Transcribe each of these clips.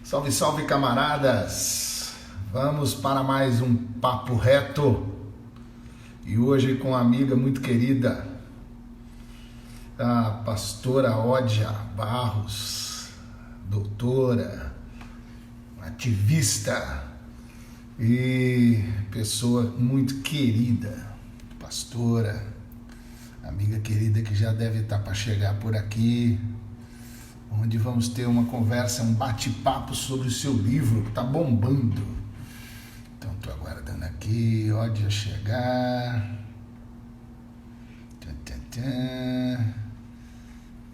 Salve, salve, camaradas! Vamos para mais um papo reto e hoje com uma amiga muito querida, a pastora Ódia Barros, doutora, ativista e pessoa muito querida, pastora, amiga querida que já deve estar para chegar por aqui, onde vamos ter uma conversa, um bate-papo sobre o seu livro que está bombando. Então estou aguardando aqui, Ódia chegar.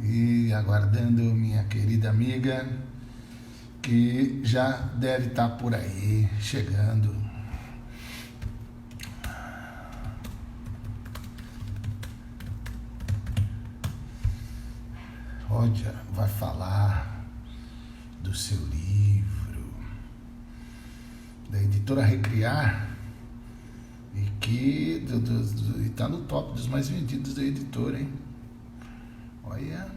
E aguardando minha querida amiga, que já deve estar por aí, chegando. Ódia vai falar do seu livro, da editora Recriar, e que está no top dos mais vendidos da editora, hein? Olha,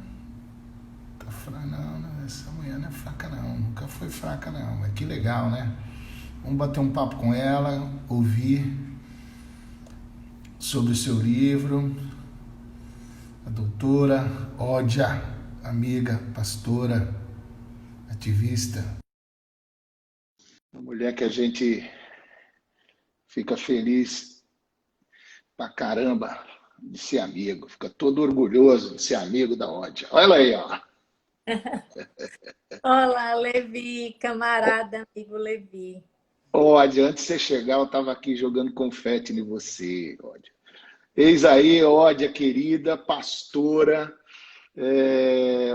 tá fraca não, essa mulher não é fraca não, nunca foi fraca não, mas que legal, né? Vamos bater um papo com ela, ouvir sobre o seu livro, a doutora Ódia, amiga, pastora, ativista. Uma mulher que a gente fica feliz pra caramba de ser amigo, fica todo orgulhoso de ser amigo da Ódia. Olha ela aí, ó. Olá, Levi, camarada, amigo Levi. Ódia, antes de você chegar, eu estava aqui jogando confete em você, Ódia. Eis aí, Ódia, querida, pastora,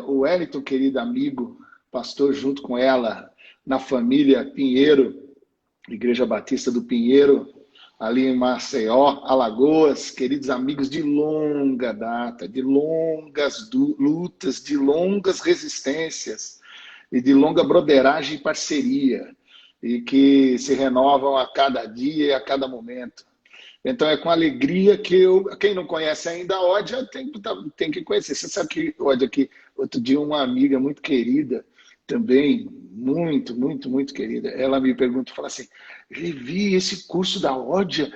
o Wellington, querido amigo, pastor junto com ela, na família Pinheiro, Igreja Batista do Pinheiro, ali em Maceió, Alagoas, queridos amigos de longa data, de longas lutas, de longas resistências e de longa broderagem e parceria, e que se renovam a cada dia e a cada momento. Então é com alegria que quem não conhece ainda a Ódia tem que conhecer. Você sabe que, Ódia, que outro dia uma amiga muito querida, também muito querida, ela me pergunta, fala assim, Levi, esse curso da Ódia,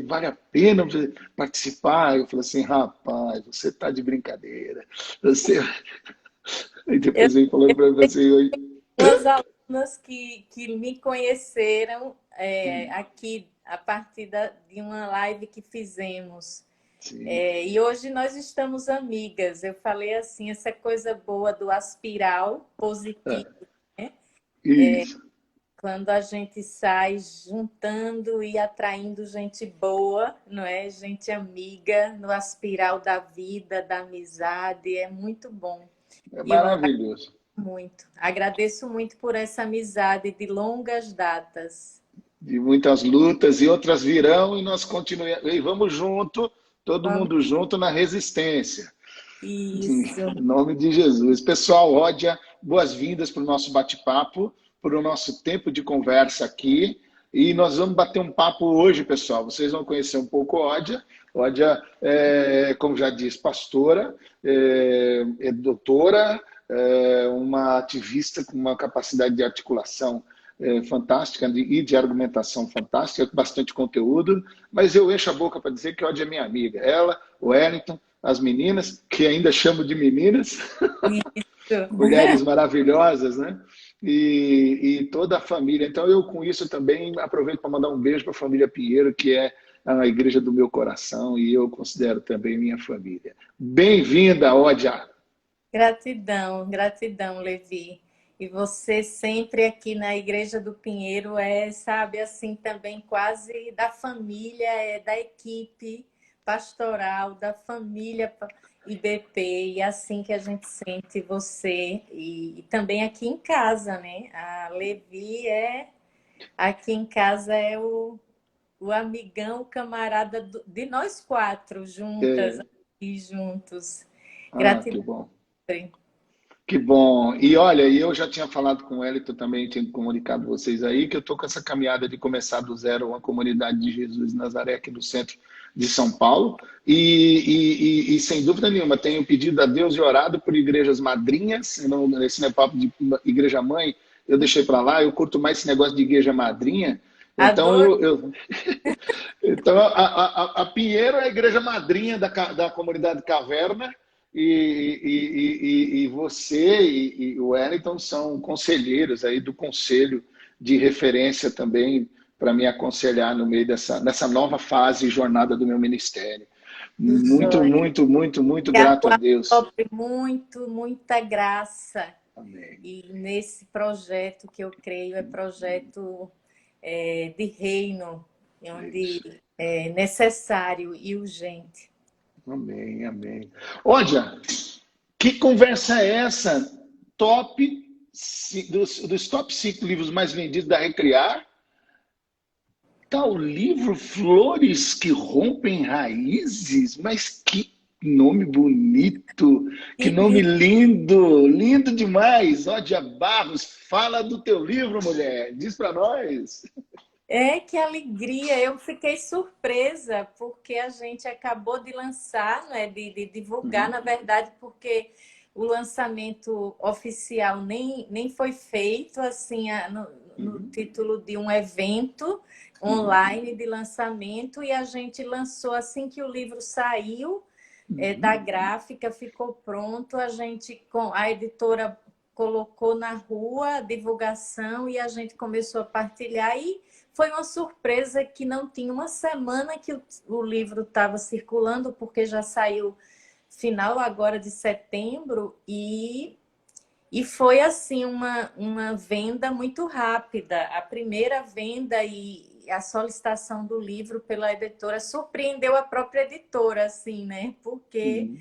vale a pena participar? Eu falo assim, rapaz, você tá de brincadeira. Você... Aí Eu depois ele falou para mim assim, tenho umas alunas que me conheceram aqui a partir de uma live que fizemos. sim, E hoje nós estamos amigas. Eu falei assim, essa coisa boa do aspiral positivo, né? isso. Quando a gente sai juntando e atraindo gente boa, não é? Gente amiga no aspiral da vida, da amizade, é muito bom. É E eu maravilhoso. agradeço muito por essa amizade de longas datas. De muitas lutas e outras virão e nós continuamos. E vamos junto, todo Vamos, mundo junto na resistência. Em isso. nome de Jesus. Pessoal, Ódia, boas-vindas para o nosso bate-papo, para o nosso tempo de conversa aqui. E nós vamos bater um papo hoje, pessoal. Vocês vão conhecer um pouco Ódia. Ódia, como já disse, pastora, é doutora, uma ativista com uma capacidade de articulação fantástica e de argumentação fantástica, com bastante conteúdo, mas eu encho a boca para dizer que Ódia é minha amiga. Ela, o Wellington, as meninas, que ainda chamo de meninas, Isso. mulheres maravilhosas, né? E toda a família. Então, eu com isso também aproveito para mandar um beijo para a família Pinheiro, que é a igreja do meu coração, e eu considero também minha família. Bem-vinda, Ódia! Gratidão, gratidão, Levi. E você sempre aqui na Igreja do Pinheiro sabe, assim, também quase da família, da equipe pastoral, da família IBP, e assim que a gente sente você. E também aqui em casa, né? A Levi aqui em casa o amigão, o camarada de nós quatro juntas É, e juntos. que Gratidão. bom. Que bom. E olha, eu já tinha falado com o Wellington também, tinha comunicado vocês aí, que eu estou com essa caminhada de começar do zero uma comunidade de Jesus Nazaré aqui no centro de São Paulo. E sem dúvida nenhuma, tenho pedido a Deus e orado por igrejas madrinhas, esse não é papo de igreja mãe, eu deixei para lá, eu curto mais esse negócio de igreja madrinha. Então, Adoro. então a Pinheiro é a igreja madrinha da comunidade Caverna, e você e o Wellington são conselheiros aí do conselho de referência também para me aconselhar no meio dessa nova fase e jornada do meu ministério. Muito, Joia. muito, muito, muito Que a grato a tua Deus. sobre muita graça. Amém. E nesse projeto que eu creio é projeto de reino, É onde isso. é necessário e urgente. Amém, amém. Olha, que conversa é essa? Dos top 5 livros mais vendidos da Recriar, tá o livro Flores que Rompem Raízes, mas que nome bonito, que Que nome lindo! lindo, lindo demais. Ódia Barros, fala do teu livro, mulher, diz para nós. Que alegria! Eu fiquei surpresa porque a gente acabou de lançar, né, de divulgar, na Uhum, verdade, porque o lançamento oficial nem foi feito assim no uhum, título de um evento uhum, online de lançamento e a gente lançou assim que o livro saiu da uhum. gráfica, ficou pronto, a editora colocou na rua a divulgação e a gente começou a partilhar e foi uma surpresa que não tinha uma semana que o livro estava circulando, porque já saiu final agora de setembro e foi assim uma venda muito rápida. A primeira venda e a solicitação do livro pela editora surpreendeu a própria editora, assim, né? Porque, Uhum.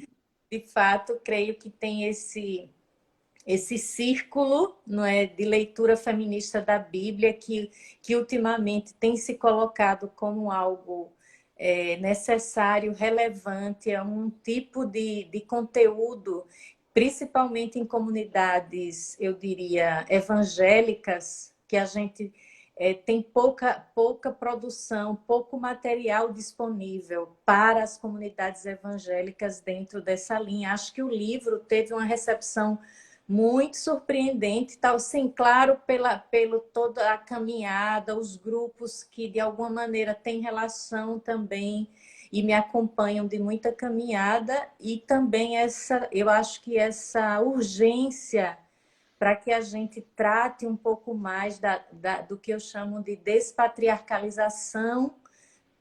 de fato, creio que tem esse círculo, não é, de leitura feminista da Bíblia que ultimamente tem se colocado como algo necessário, relevante, é um tipo de conteúdo, principalmente em comunidades, eu diria, evangélicas, que a gente tem pouca produção, pouco material disponível para as comunidades evangélicas dentro dessa linha. Acho que o livro teve uma recepção muito surpreendente, tal, sim, claro, pelo toda a caminhada, os grupos que de alguma maneira têm relação também e me acompanham de muita caminhada e também eu acho que essa urgência para que a gente trate um pouco mais do que eu chamo de despatriarcalização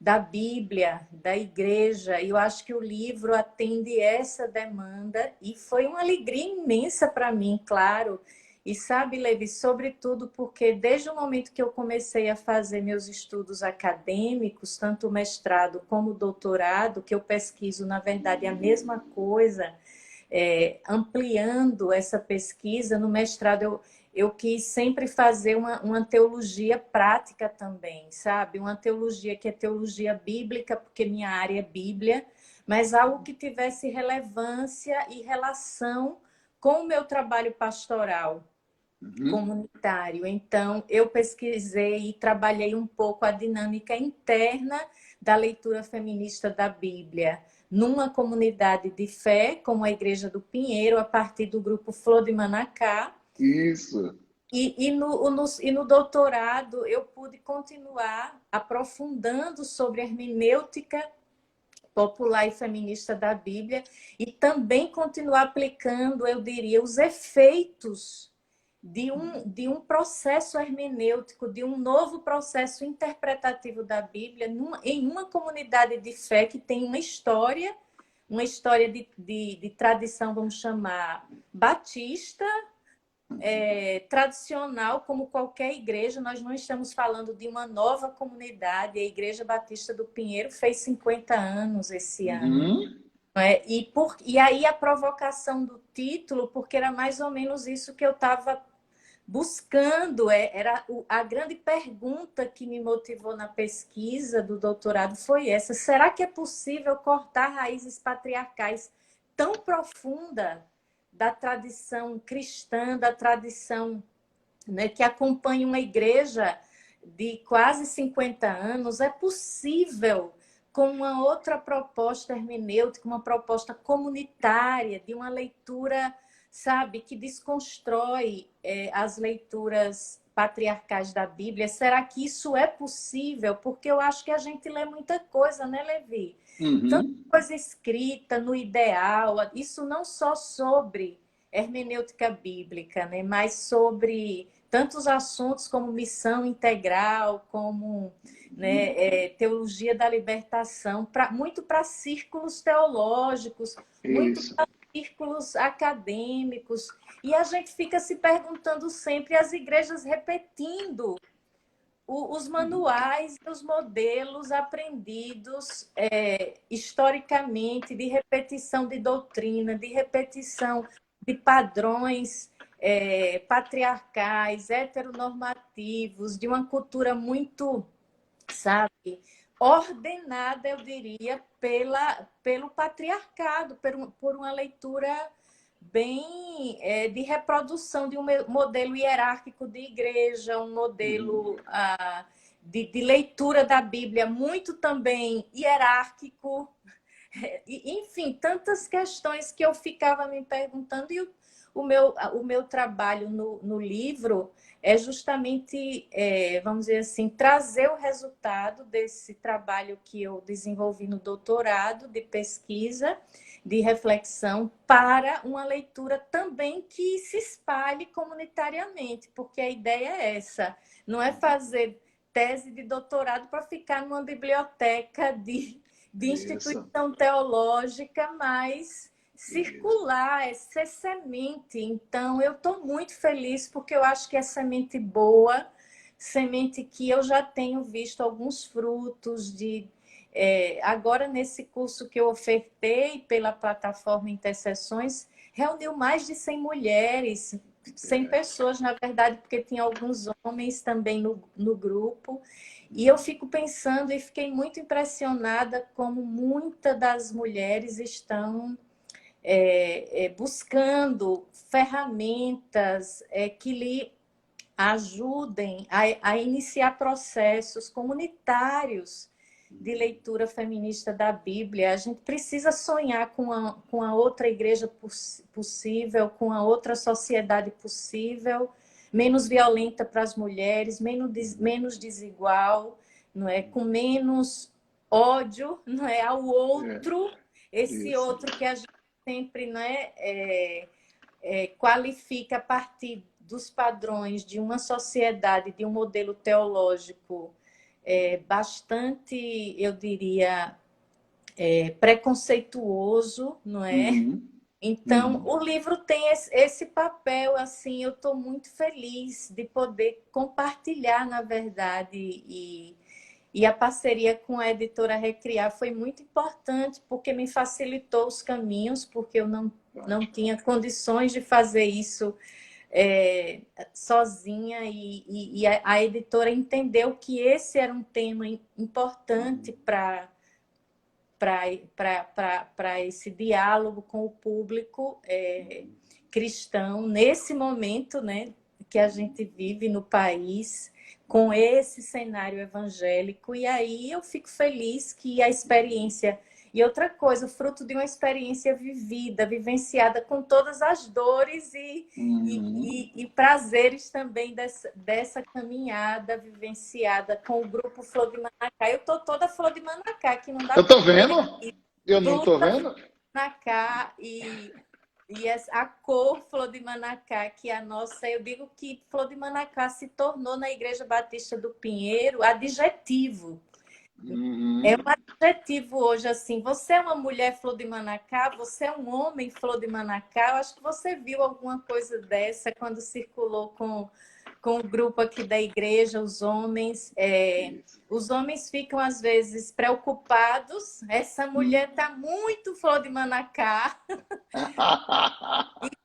da Bíblia, da igreja. E eu acho que o livro atende essa demanda e foi uma alegria imensa para mim, claro. E sabe, Levi, sobretudo porque desde o momento que eu comecei a fazer meus estudos acadêmicos, tanto o mestrado como o doutorado, que eu pesquiso, na verdade, a mesma coisa, ampliando essa pesquisa, no mestrado eu quis sempre fazer uma teologia prática também, sabe? Uma teologia que é teologia bíblica, porque minha área é Bíblia, mas algo que tivesse relevância e relação com o meu trabalho pastoral Uhum. comunitário. Então, eu pesquisei e trabalhei um pouco a dinâmica interna da leitura feminista da Bíblia numa comunidade de fé, como a Igreja do Pinheiro, a partir do grupo Flor de Manacá. Isso. E no doutorado eu pude continuar aprofundando sobre a hermenêutica popular e feminista da Bíblia e também continuar aplicando, eu diria, os efeitos de um processo hermenêutico, de um novo processo interpretativo da Bíblia em uma comunidade de fé que tem uma história de tradição, vamos chamar, batista, tradicional, como qualquer igreja. Nós não estamos falando de uma nova comunidade. A Igreja Batista do Pinheiro fez 50 anos esse ano. Uhum. E aí a provocação do título, porque era mais ou menos isso que eu estava buscando, era a grande pergunta que me motivou na pesquisa do doutorado foi essa: será que é possível cortar raízes patriarcais tão profunda da tradição cristã, da tradição, né, que acompanha uma igreja de quase 50 anos? É possível, com uma outra proposta hermenêutica, uma proposta comunitária, de uma leitura sabe, que desconstrói as leituras patriarcais da Bíblia. Será que isso é possível? Porque eu acho que a gente lê muita coisa, né, Levi? Tanta Uhum. coisa escrita no ideal, isso não só sobre hermenêutica bíblica, né, mas sobre tantos assuntos como missão integral, como, né, teologia da libertação, muito para círculos teológicos, muito Isso. para círculos acadêmicos, e a gente fica se perguntando sempre, as igrejas repetindo os manuais e os modelos aprendidos historicamente, de repetição de doutrina, de repetição de padrões patriarcais, heteronormativos, de uma cultura muito, sabe, ordenada, eu diria, pelo patriarcado, por uma leitura bem de reprodução de um modelo hierárquico de igreja, um modelo de leitura da Bíblia muito também hierárquico. Enfim, tantas questões que eu ficava me perguntando, e o meu trabalho no livro é justamente, vamos dizer assim, trazer o resultado desse trabalho que eu desenvolvi no doutorado de pesquisa, de reflexão, para uma leitura também que se espalhe comunitariamente, porque a ideia é essa, não é fazer tese de doutorado para ficar numa biblioteca de Isso. instituição teológica, mas Isso. circular, ser semente. Então, eu estou muito feliz porque eu acho que é semente boa, semente que eu já tenho visto alguns frutos agora, nesse curso que eu ofertei pela plataforma Intercessões, reuniu mais de 100 mulheres, 100 pessoas, na verdade, porque tinha alguns homens também no grupo. E eu fico pensando e fiquei muito impressionada como muitas das mulheres estão buscando ferramentas que lhe ajudem a iniciar processos comunitários de leitura feminista da Bíblia. A gente precisa sonhar com a outra igreja possível, com a outra sociedade possível, menos violenta para as mulheres, menos desigual, não é? Com menos ódio, não é, ao outro, esse Isso. outro que a gente sempre, não qualifica a partir dos padrões de uma sociedade, de um modelo teológico bastante, eu diria, preconceituoso, não é? Uhum. Então, Uhum. o livro tem esse papel, assim, eu estou muito feliz de poder compartilhar, na verdade, e a parceria com a editora Recriar foi muito importante, porque me facilitou os caminhos, porque eu não tinha condições de fazer isso sozinha, e a editora entendeu que esse era um tema importante para esse diálogo com o público cristão, nesse momento, né, que a gente vive no país, com esse cenário evangélico. E aí eu fico feliz que a experiência... E outra coisa, fruto de uma experiência vivida, vivenciada com todas as dores e prazeres também dessa caminhada vivenciada com o grupo Flor de Manacá. Eu estou toda Flor de Manacá, que não dá Eu para tô ver vendo? aqui. Eu não tô Blusa vendo? Manacá e a cor Flor de Manacá, que é a nossa... Eu digo que Flor de Manacá se tornou, na Igreja Batista do Pinheiro, adjetivo. É um Uhum. adjetivo hoje, assim, você é uma mulher Flor de Manacá, você é um homem Flor de Manacá. Eu acho que você viu alguma coisa dessa quando circulou com o grupo aqui da igreja, os homens. Isso. Os homens ficam, às vezes, preocupados. Essa mulher está muito Flor de Manacá.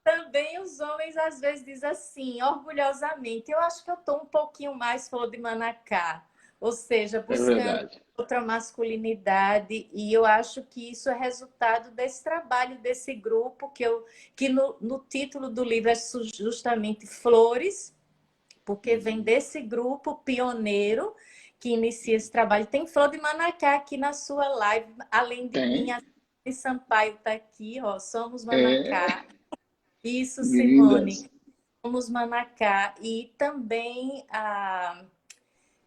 Também os homens, às vezes, dizem assim, orgulhosamente, eu acho que eu estou um pouquinho mais Flor de Manacá. Ou seja, É buscando verdade. outra masculinidade, e eu acho que isso é resultado desse trabalho, desse grupo, que no título do livro é justamente Flores, porque vem desse grupo pioneiro que inicia esse trabalho. Tem Flor de Manacá aqui na sua live, além de mim, Tem. a Sampaio está aqui, ó, somos É. Manacá. Isso, Lindas. Simone. Somos Manacá. E também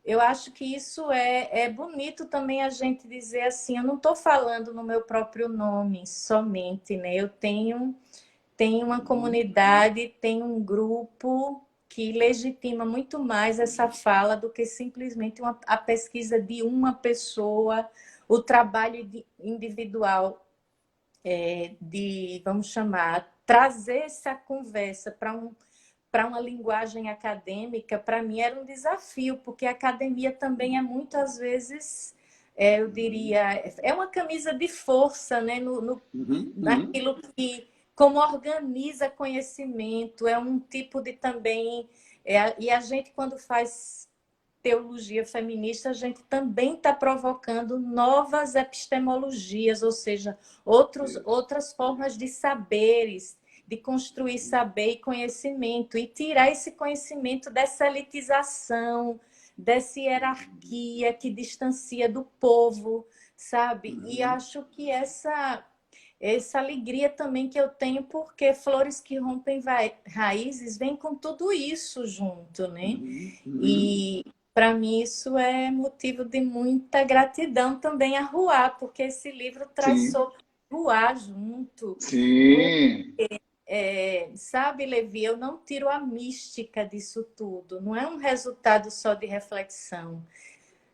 eu acho que isso é bonito também a gente dizer assim, eu não estou falando no meu próprio nome somente, né? Eu tenho uma comunidade, tenho um grupo que legitima muito mais essa fala do que simplesmente a pesquisa de uma pessoa, o trabalho individual vamos chamar, trazer essa conversa para uma linguagem acadêmica, para mim era um desafio, porque a academia também é muitas vezes, eu diria, é uma camisa de força, né? Uhum, uhum. Naquilo que, como organiza conhecimento, é um tipo de também. E a gente, quando faz teologia feminista, a gente também está provocando novas epistemologias, ou seja, outras formas de saberes, de construir saber e conhecimento, e tirar esse conhecimento dessa elitização, dessa hierarquia que distancia do povo, sabe? E Uhum, acho que essa alegria também que eu tenho, porque Flores que Rompem Raízes vem com tudo isso junto, né? uhum, uhum. E para mim isso é motivo de muita gratidão também a Ruá, porque esse livro traz Sim, sobre Ruá junto. sim, Sabe, Levi, eu não tiro a mística disso tudo, não é um resultado só de reflexão.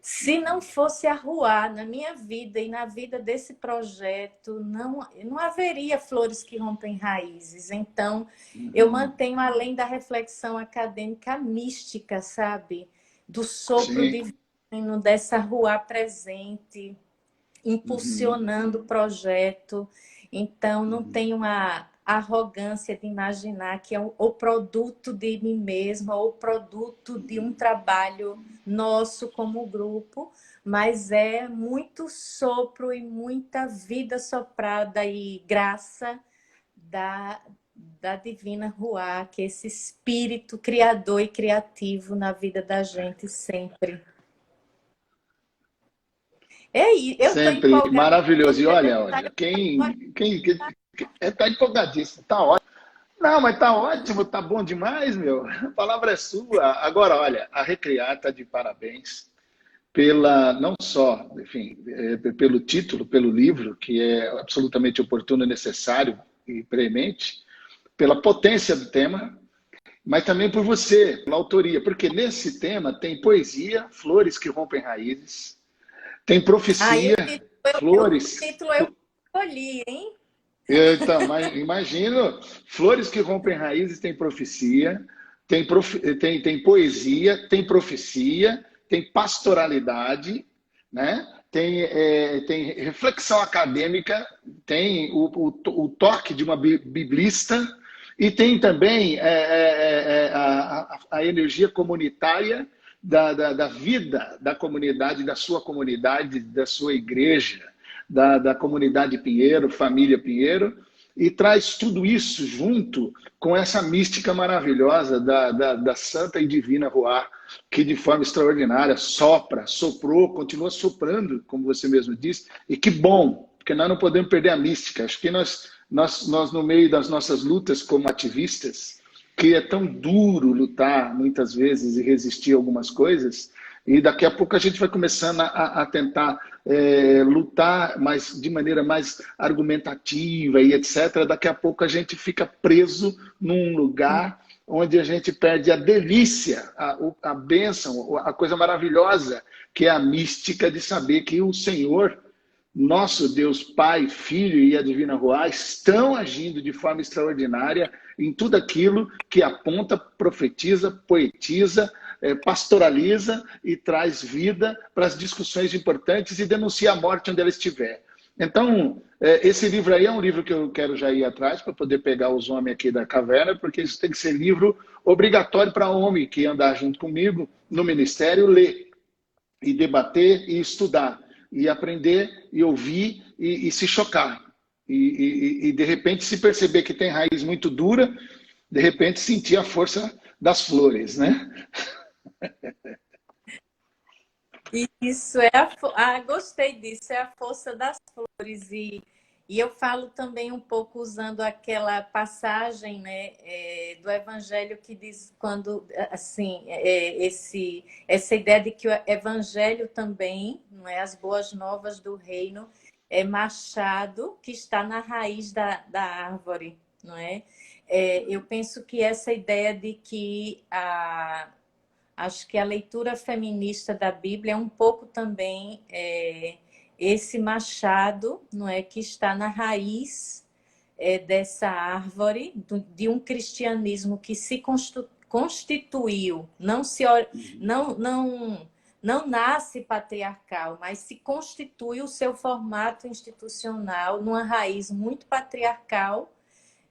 Se não fosse a Ruá na minha vida e na vida desse projeto, não haveria Flores que Rompem Raízes. Então, eu uhum, mantenho, além da reflexão acadêmica, a mística, sabe? Do sopro sim, divino, dessa Ruá presente, uhum, impulsionando o projeto. Então, não uhum, tenho a arrogância de imaginar que é o produto de mim mesma, ou o produto de um trabalho nosso como grupo, mas é muito sopro e muita vida soprada e graça da, da Divina Ruá, que é esse espírito criador e criativo na vida da gente sempre. Eu estou sempre empolgada. maravilhoso. E Você olha, deve olha, tá empolgadíssimo, tá ótimo. Não, mas tá ótimo, tá bom demais, meu. A palavra é sua. Agora, olha, a Recriar tá de parabéns pela, não só, enfim, pelo título, pelo livro, que é absolutamente oportuno, necessário e premente, pela potência do tema, mas também por você, pela autoria, porque nesse tema tem poesia, flores que rompem raízes, tem Aí profecia, o flores. título eu escolhi, hein? Então, imagino, flores que rompem raízes tem profecia, tem poesia, tem profecia, tem pastoralidade, né? Tem reflexão acadêmica, tem o toque de uma biblista, e tem também a energia comunitária da vida da comunidade, da sua igreja, da comunidade Pinheiro, família Pinheiro, e traz tudo isso junto com essa mística maravilhosa da Santa e Divina Ruá, que de forma extraordinária soprou, continua soprando, como você mesmo disse, e que bom, porque nós não podemos perder a mística. Acho que nós no meio das nossas lutas como ativistas, que é tão duro lutar muitas vezes e resistir a algumas coisas, e daqui a pouco a gente vai começando a tentar lutar mas de maneira mais argumentativa e etc. Daqui a pouco a gente fica preso num lugar onde a gente perde a delícia, a bênção, a coisa maravilhosa, que é a mística de saber que o Senhor, nosso Deus Pai, Filho e a Divina Ruá estão agindo de forma extraordinária em tudo aquilo que aponta, profetiza, poetiza, pastoraliza e traz vida para as discussões importantes e denuncia a morte onde ela estiver. Então, esse livro aí é um livro que eu quero já ir atrás para poder pegar os homens aqui da caverna, porque isso tem que ser livro obrigatório para homem que andar junto comigo no ministério, ler e debater e estudar e aprender e ouvir e se chocar e de repente se perceber que tem raiz muito dura, de repente sentir a força das flores, né? Isso gostei disso, é a força das flores. E eu falo também um pouco usando aquela passagem, né, do Evangelho que diz quando, assim, essa ideia de que o Evangelho também, não é, as boas novas do reino, é machado que está na raiz da árvore, não é? Eu penso que essa ideia de que acho que a leitura feminista da Bíblia é um pouco também esse machado, não é, que está na raiz dessa árvore de um cristianismo que se constituiu, não nasce patriarcal, mas se constitui o seu formato institucional numa raiz muito patriarcal.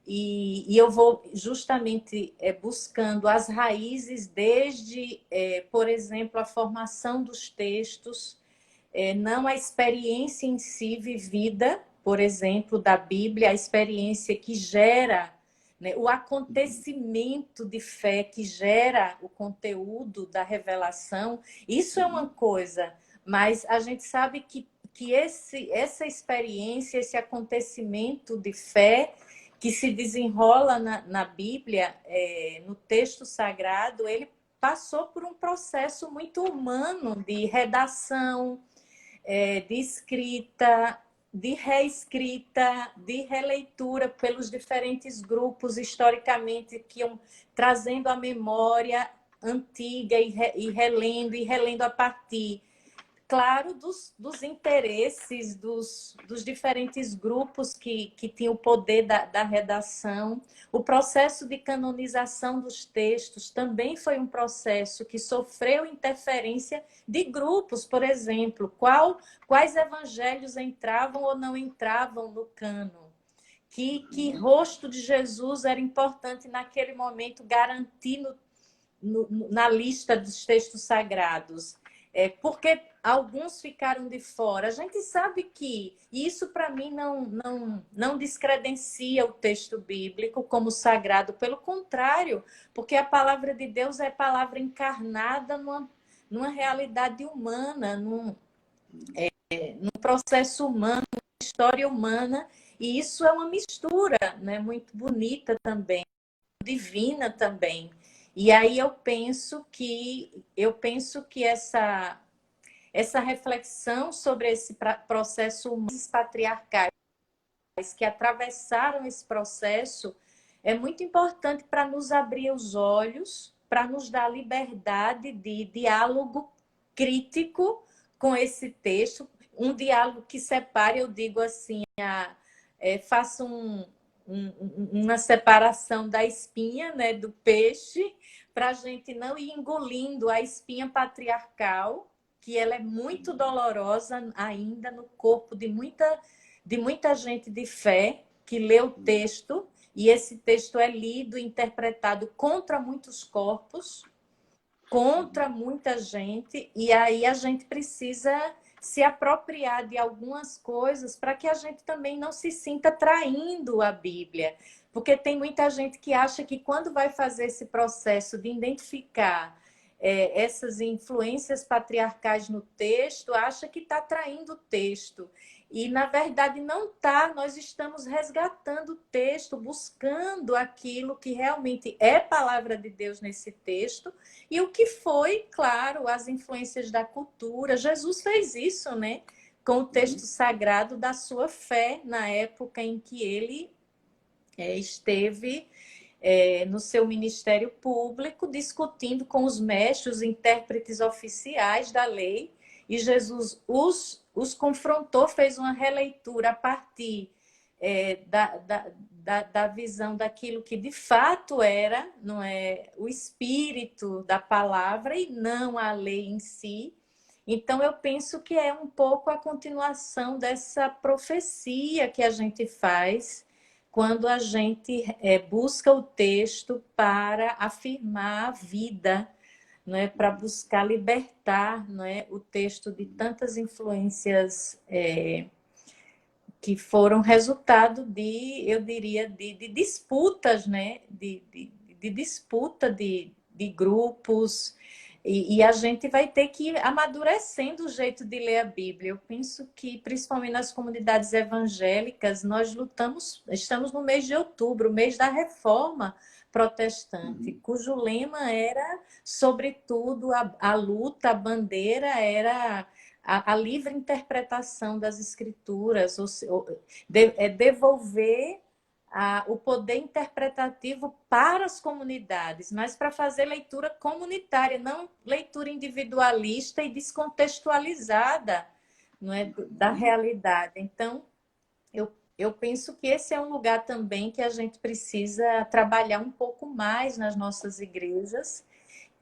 E eu vou justamente buscando as raízes desde, por exemplo, a formação dos textos, não a experiência em si vivida, por exemplo, da Bíblia, a experiência que gera, né, o acontecimento de fé que gera o conteúdo da revelação. Isso é uma coisa, mas a gente sabe que essa experiência, esse acontecimento de fé que se desenrola na Bíblia, no texto sagrado, ele passou por um processo muito humano de redação, de escrita, de reescrita, de releitura pelos diferentes grupos historicamente que iam trazendo a memória antiga e relendo a partir, claro, dos interesses dos diferentes grupos que tinham o poder da redação. O processo de canonização dos textos também foi um processo que sofreu interferência de grupos, por exemplo, quais evangelhos entravam ou não entravam no cânon. Que rosto de Jesus era importante naquele momento garantir na lista dos textos sagrados. Porque alguns ficaram de fora. A gente sabe que isso, para mim, não descredencia o texto bíblico como sagrado. Pelo contrário, porque a palavra de Deus é palavra encarnada numa realidade humana, num processo humano, numa história humana. E isso é uma mistura, né, muito bonita também, divina também. E aí eu penso que essa reflexão sobre esse processo humano, esses patriarcais que atravessaram esse processo, é muito importante para nos abrir os olhos, para nos dar liberdade de diálogo crítico com esse texto, um diálogo que separe, eu digo assim, faça uma separação da espinha, né, do peixe, para a gente não ir engolindo a espinha patriarcal, que ela é muito dolorosa ainda no corpo de muita gente de fé que lê o texto, e esse texto é lido e interpretado contra muitos corpos, contra muita gente, e aí a gente precisa se apropriar de algumas coisas para que a gente também não se sinta traindo a Bíblia. Porque tem muita gente que acha que quando vai fazer esse processo de identificar essas influências patriarcais no texto, acha que está traindo o texto. E, na verdade, não está. Nós estamos resgatando o texto, buscando aquilo que realmente é palavra de Deus nesse texto, e o que foi, claro, as influências da cultura. Jesus fez isso, né? Com o texto sagrado da sua fé, na época em que ele esteve no seu ministério público, discutindo com os mestres, os intérpretes oficiais da lei, e Jesus os confrontou, fez uma releitura a partir da visão daquilo que de fato era, não é, o espírito da palavra e não a lei em si. Então, eu penso que é um pouco a continuação dessa profecia que a gente faz quando a gente busca o texto para afirmar a vida, não é? Para buscar libertar, não é? O texto de tantas influências que foram resultado eu diria, de disputas, né? De disputa de grupos, E a gente vai ter que ir amadurecendo o jeito de ler a Bíblia. Eu penso que, principalmente nas comunidades evangélicas, nós estamos no mês de outubro, mês da Reforma Protestante, cujo lema era, sobretudo, a luta, a bandeira era a livre interpretação das Escrituras, devolver o poder interpretativo para as comunidades, mas para fazer leitura comunitária, não leitura individualista e descontextualizada, não é, da realidade. Então, eu penso que esse é um lugar também que a gente precisa trabalhar um pouco mais nas nossas igrejas,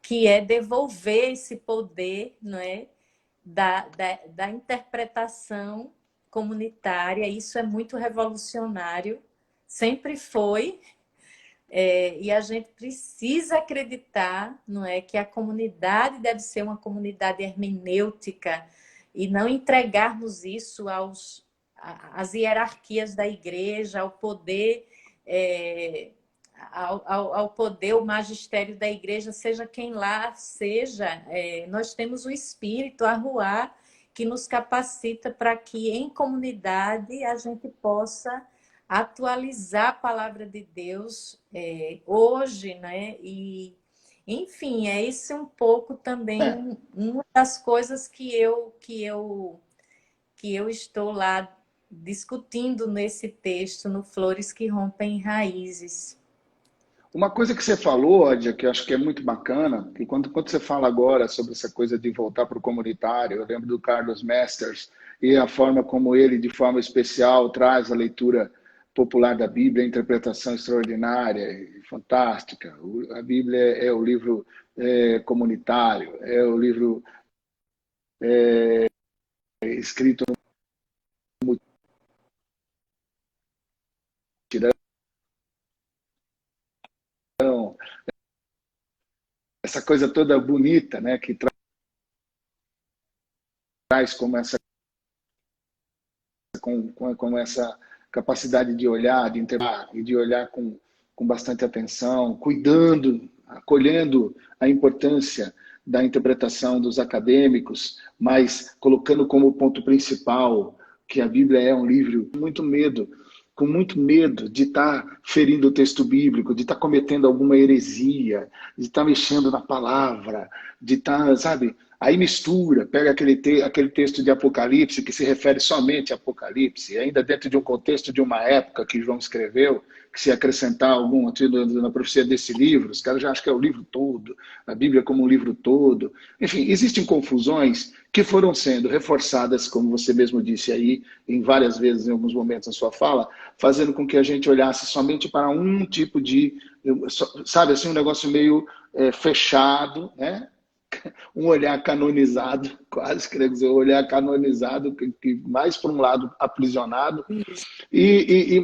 que é devolver esse poder, não é, da interpretação comunitária. Isso é muito revolucionário, sempre foi, e a gente precisa acreditar, não é, que a comunidade deve ser uma comunidade hermenêutica e não entregarmos isso às hierarquias da igreja, ao poder, ao poder, o magistério da igreja, seja quem lá seja. Nós temos o Espírito, a Ruá, que nos capacita para que em comunidade a gente possa atualizar a palavra de Deus hoje, né? E, enfim, é isso um pouco também uma das coisas que eu estou lá discutindo nesse texto, no Flores que Rompem Raízes. Uma coisa que você falou, Odia, que eu acho que é muito bacana, que quando você fala agora sobre essa coisa de voltar para o comunitário, eu lembro do Carlos Masters e a forma como ele, de forma especial, traz a leitura popular da Bíblia, a interpretação extraordinária e fantástica. A Bíblia é o livro comunitário, é o livro escrito no mutirão. Essa coisa toda bonita, né, que traz como essa com essa capacidade de olhar, de interpretar e de olhar com bastante atenção, cuidando, acolhendo a importância da interpretação dos acadêmicos, mas colocando como ponto principal que a Bíblia é um livro com muito medo de estar ferindo o texto bíblico, de estar cometendo alguma heresia, de estar mexendo na palavra, de estar, sabe? Aí mistura, pega aquele texto de Apocalipse que se refere somente a Apocalipse, ainda dentro de um contexto de uma época que João escreveu, que se acrescentar algum na profecia desse livro, os caras já acham que é o livro todo, a Bíblia como um livro todo. Enfim, existem confusões que foram sendo reforçadas, como você mesmo disse aí, em várias vezes, em alguns momentos na sua fala, fazendo com que a gente olhasse somente para um tipo de, sabe, assim, um negócio meio fechado, né? Um olhar canonizado, quase queria dizer, um olhar canonizado, que mais para um lado aprisionado.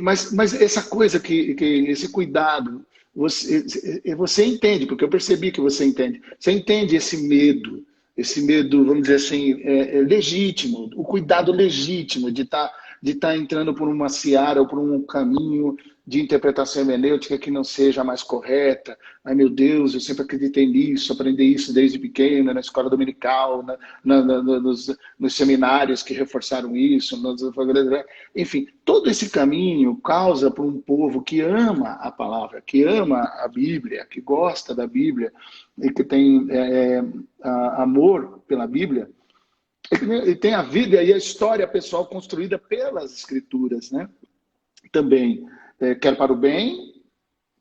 Mas essa coisa, esse cuidado, você entende, porque eu percebi que você entende. Você entende esse medo, vamos dizer assim, legítimo, o cuidado legítimo de estar entrando por uma seara ou por um caminho de interpretação hermenêutica que não seja a mais correta. Ai, meu Deus, eu sempre acreditei nisso, aprendi isso desde pequena, na escola dominical, nos seminários que reforçaram isso. Enfim, todo esse caminho causa para um povo que ama a palavra, que ama a Bíblia, que gosta da Bíblia e que tem amor pela Bíblia, e tem a vida e a história pessoal construída pelas Escrituras, né? Também. Quer para o bem,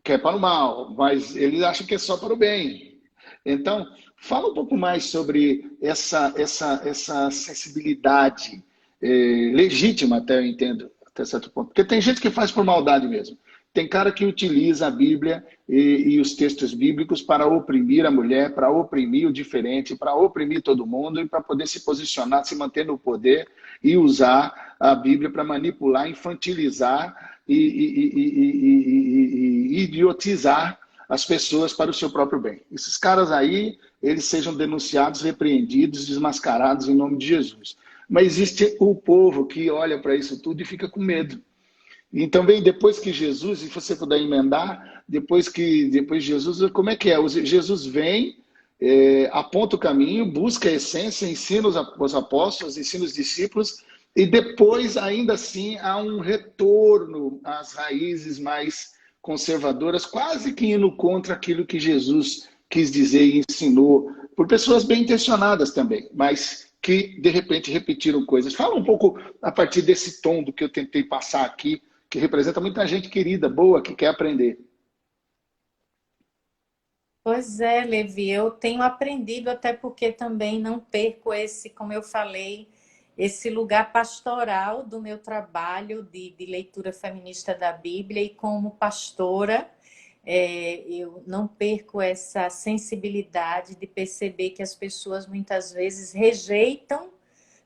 quer para o mal, mas ele acha que é só para o bem. Então, fala um pouco mais sobre essa sensibilidade legítima, até eu entendo, até certo ponto. Porque tem gente que faz por maldade mesmo. Tem cara que utiliza a Bíblia e os textos bíblicos para oprimir a mulher, para oprimir o diferente, para oprimir todo mundo e para poder se posicionar, se manter no poder e usar a Bíblia para manipular, infantilizar e idiotizar as pessoas para o seu próprio bem. Esses caras aí, eles sejam denunciados, repreendidos, desmascarados em nome de Jesus. Mas existe o povo que olha para isso tudo e fica com medo. Então, bem, depois que Jesus, se você puder emendar, depois Jesus, como é que é? Jesus vem aponta o caminho, busca a essência, ensina os apóstolos, ensina os discípulos, e depois, ainda assim, há um retorno às raízes mais conservadoras, quase que indo contra aquilo que Jesus quis dizer e ensinou, por pessoas bem intencionadas também, mas que, de repente, repetiram coisas. Fala um pouco a partir desse tom do que eu tentei passar aqui, que representa muita gente querida, boa, que quer aprender. Pois é, Levi, eu tenho aprendido, até porque também não perco esse, como eu falei, esse lugar pastoral do meu trabalho de leitura feminista da Bíblia, e como pastora, eu não perco essa sensibilidade de perceber que as pessoas muitas vezes rejeitam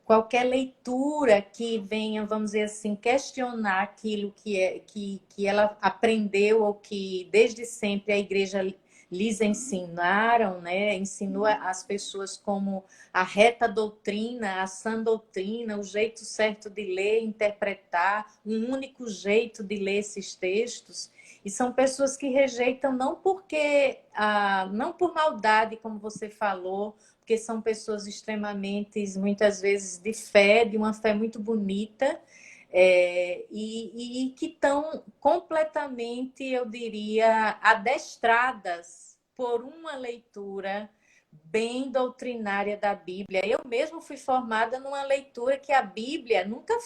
qualquer leitura que venha, vamos dizer assim, questionar aquilo que ela aprendeu, ou que desde sempre a igreja lhes ensinaram, né? Ensinou as pessoas como a reta doutrina, a sã doutrina, o jeito certo de ler, interpretar, um único jeito de ler esses textos. E são pessoas que rejeitam não porque, não por maldade, como você falou, porque são pessoas extremamente, muitas vezes, de fé, de uma fé muito bonita, e que estão completamente, eu diria, adestradas por uma leitura bem doutrinária da Bíblia. Eu mesmo fui formada numa leitura que a Bíblia nunca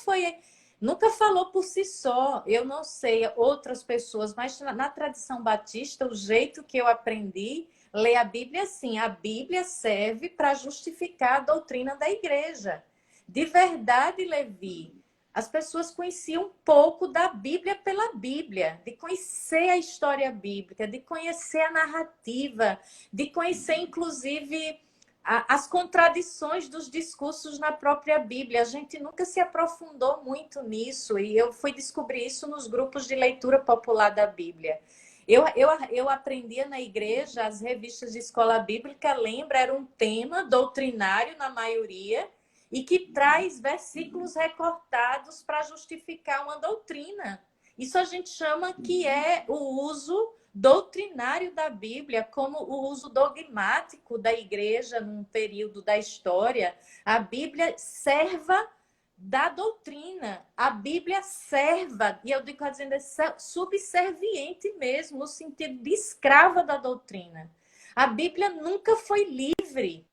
falou por si só. Eu não sei outras pessoas, mas na tradição batista, o jeito que eu aprendi ler a Bíblia assim, a Bíblia serve para justificar a doutrina da igreja. De verdade, Levi, as pessoas conheciam um pouco da Bíblia pela Bíblia, de conhecer a história bíblica, de conhecer a narrativa, de conhecer, inclusive, as contradições dos discursos na própria Bíblia. A gente nunca se aprofundou muito nisso, e eu fui descobrir isso nos grupos de leitura popular da Bíblia. Eu aprendia na igreja, as revistas de escola bíblica, lembra, era um tema doutrinário na maioria, e que traz versículos recortados para justificar uma doutrina. Isso a gente chama que é o uso doutrinário da Bíblia, como o uso dogmático da igreja num período da história. A Bíblia serva da doutrina. A Bíblia serva, e eu digo dizendo, é subserviente mesmo, no sentido de escrava da doutrina. A Bíblia nunca foi livre.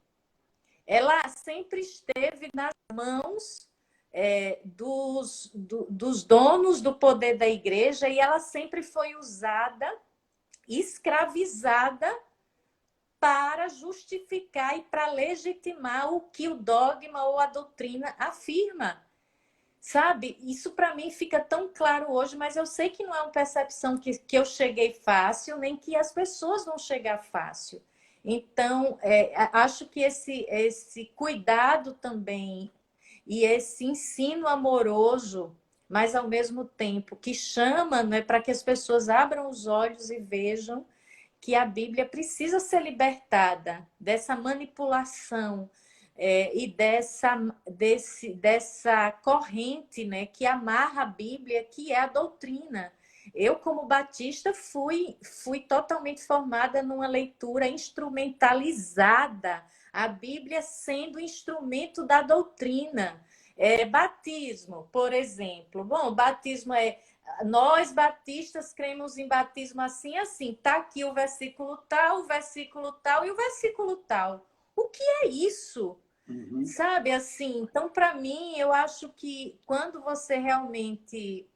Ela sempre esteve nas mãos dos donos do poder da igreja, e ela sempre foi usada, escravizada, para justificar e para legitimar o que o dogma ou a doutrina afirma. Sabe? Isso para mim fica tão claro hoje, mas eu sei que não é uma percepção que eu cheguei fácil, nem que as pessoas vão chegar fácil. Então, acho que esse cuidado também, e esse ensino amoroso, mas ao mesmo tempo que chama, né, para que as pessoas abram os olhos e vejam que a Bíblia precisa ser libertada dessa manipulação, e dessa corrente, né, que amarra a Bíblia, que é a doutrina. Eu, como batista, fui totalmente formada numa leitura instrumentalizada, a Bíblia sendo instrumento da doutrina. Batismo, por exemplo. Bom, batismo nós batistas cremos em batismo assim, assim. Tá aqui o versículo tal e o versículo tal. O que é isso? Uhum. Sabe, assim, então, para mim, eu acho que quando você realmente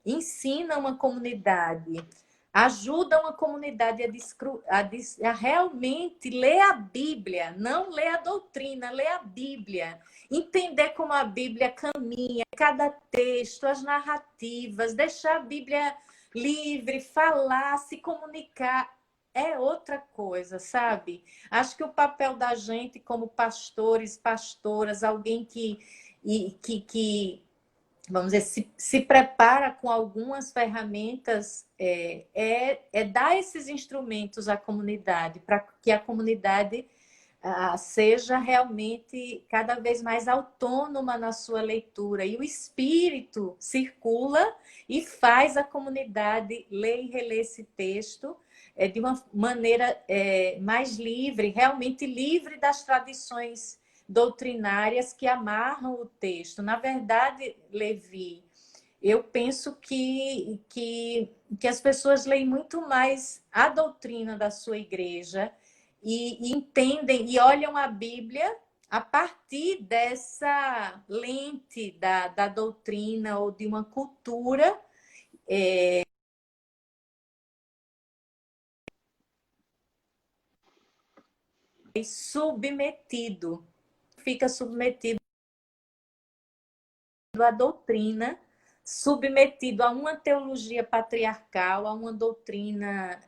ensina uma comunidade, ajuda uma comunidade a realmente ler a Bíblia, não ler a doutrina, ler a Bíblia, entender como a Bíblia caminha, cada texto, as narrativas, deixar a Bíblia livre, falar, se comunicar, é outra coisa, sabe? Acho que o papel da gente como pastores, pastoras, alguém que vamos dizer, se prepara com algumas ferramentas, dar esses instrumentos à comunidade, para que a comunidade seja realmente cada vez mais autônoma na sua leitura. E o Espírito circula e faz a comunidade ler e reler esse texto, de uma maneira mais livre, realmente livre das tradições doutrinárias que amarram o texto. Na verdade, Levi, eu penso que as pessoas leem muito mais a doutrina da sua igreja e entendem e olham a Bíblia a partir dessa lente da doutrina ou de uma cultura submetido, fica submetido à doutrina, submetido a uma teologia patriarcal, a uma doutrina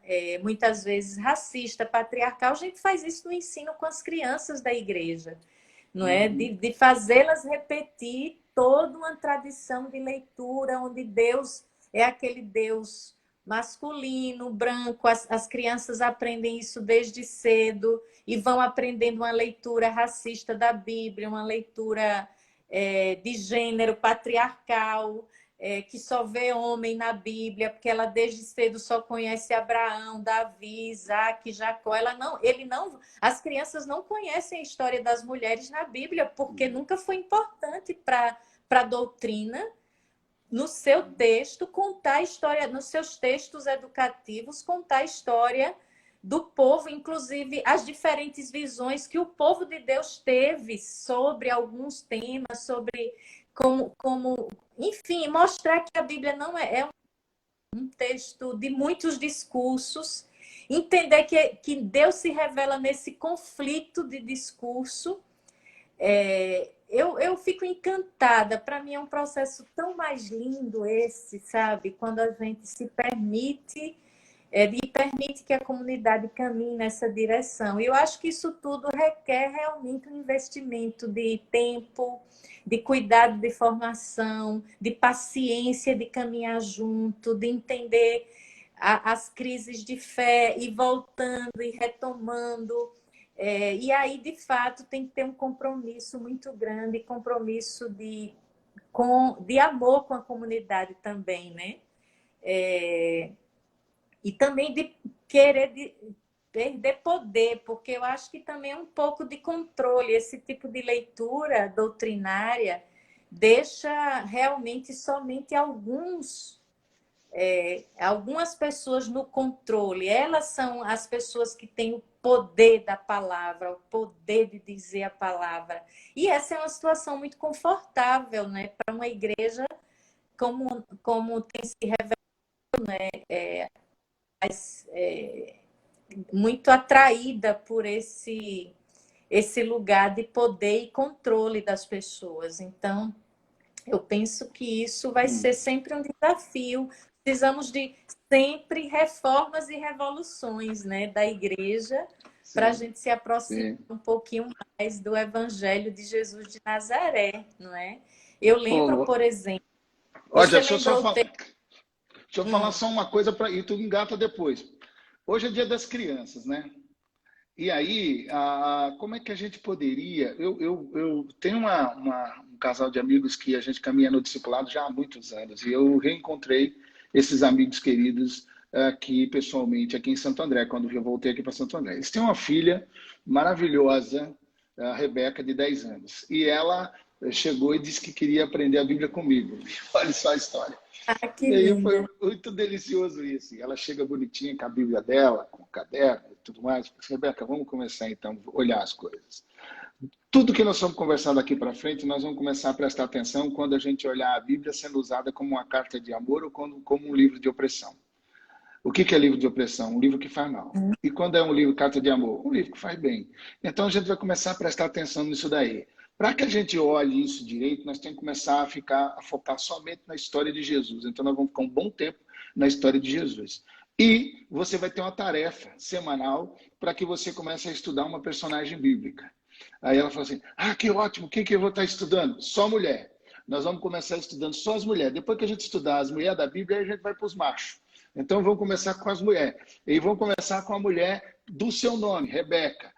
muitas vezes racista, patriarcal. A gente faz isso no ensino com as crianças da igreja, não é? De fazê-las repetir toda uma tradição de leitura, onde Deus é aquele Deus masculino, branco. As crianças aprendem isso desde cedo e vão aprendendo uma leitura racista da Bíblia, uma leitura de gênero patriarcal, que só vê homem na Bíblia, porque ela desde cedo só conhece Abraão, Davi, Isaac, Jacó. As crianças não conhecem a história das mulheres na Bíblia, porque nunca foi importante para a doutrina, no seu texto, contar a história, nos seus textos educativos, contar a história do povo, inclusive as diferentes visões que o povo de Deus teve sobre alguns temas, sobre enfim, mostrar que a Bíblia não é um texto de muitos discursos, entender que Deus se revela nesse conflito de discurso. Eu fico encantada. Para mim é um processo tão mais lindo esse, sabe? Quando a gente se permite e permite que a comunidade caminhe nessa direção. E eu acho que isso tudo requer realmente um investimento de tempo, de cuidado de formação, de paciência de caminhar junto, de entender as crises de fé e voltando e retomando. E aí, de fato, tem que ter um compromisso muito grande, compromisso de amor com a comunidade também, né? E também de querer perder poder, porque eu acho que também é um pouco de controle. Esse tipo de leitura doutrinária deixa realmente somente algumas pessoas no controle. Elas são as pessoas que têm o poder da palavra, o poder de dizer a palavra. E essa é uma situação muito confortável, né, para uma igreja como tem se revelado, né, muito atraída por esse lugar de poder e controle das pessoas. Então, eu penso que isso vai ser sempre um desafio. Precisamos de sempre reformas e revoluções, né, da igreja, para a gente se aproximar um pouquinho mais do Evangelho de Jesus de Nazaré, não é? Eu lembro, por exemplo... Olha, deixa eu falar só uma coisa e tu engata depois. Hoje é Dia das Crianças, né? E aí, como é que a gente poderia... Eu tenho um casal de amigos que a gente caminha no discipulado já há muitos anos, e eu reencontrei esses amigos queridos aqui pessoalmente, aqui em Santo André, quando eu voltei aqui para Santo André. Eles têm uma filha maravilhosa, a Rebeca, de 10 anos. E ela chegou e disse que queria aprender a Bíblia comigo. Olha só a história. Que e aí linda. foi muito delicioso isso. Ela chega bonitinha com a Bíblia dela, com o caderno e tudo mais. Eu disse, Rebeca, vamos começar então a olhar as coisas. Tudo que nós estamos conversando aqui para frente, nós vamos começar a prestar atenção quando a gente olhar a Bíblia sendo usada como uma carta de amor ou como um livro de opressão. O que é livro de opressão? Um livro que faz mal. E quando é um livro, carta de amor? Um livro que faz bem. Então a gente vai começar a prestar atenção nisso daí. Para que a gente olhe isso direito, nós temos que começar a focar somente na história de Jesus. Então nós vamos ficar um bom tempo na história de Jesus. E você vai ter uma tarefa semanal para que você comece a estudar uma personagem bíblica. Aí ela falou assim, que ótimo, o que eu vou estar estudando? Só mulher. Nós vamos começar estudando só as mulheres. Depois que a gente estudar as mulheres da Bíblia, aí a gente vai para os machos. Então vamos começar com as mulheres. E vamos começar com a mulher do seu nome, Rebeca.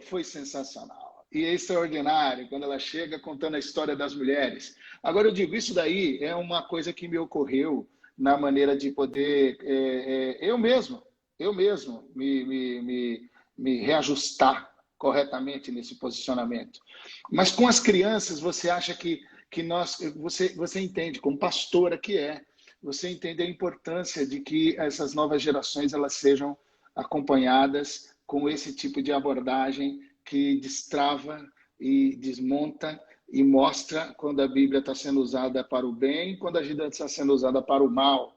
Foi sensacional. E é extraordinário quando ela chega contando a história das mulheres. Agora eu digo, isso daí é uma coisa que me ocorreu na maneira de poder... eu mesmo eu mesmo me reajustar corretamente nesse posicionamento. Mas com as crianças, você acha que você entende, como pastora que é, você entende a importância de que essas novas gerações elas sejam acompanhadas com esse tipo de abordagem que destrava e desmonta e mostra quando a Bíblia está sendo usada para o bem, quando a Bíblia está sendo usada para o mal.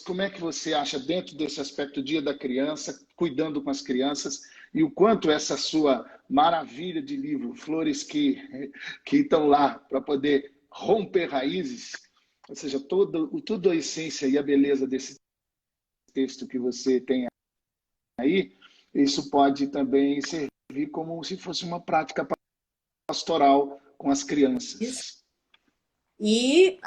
Como é que você acha, dentro desse aspecto Dia da Criança, cuidando com as crianças, e o quanto essa sua maravilha de livro, Flores que estão lá para poder romper raízes, ou seja, toda a essência e a beleza desse texto que você tem aí, isso pode também servir como se fosse uma prática pastoral com as crianças. E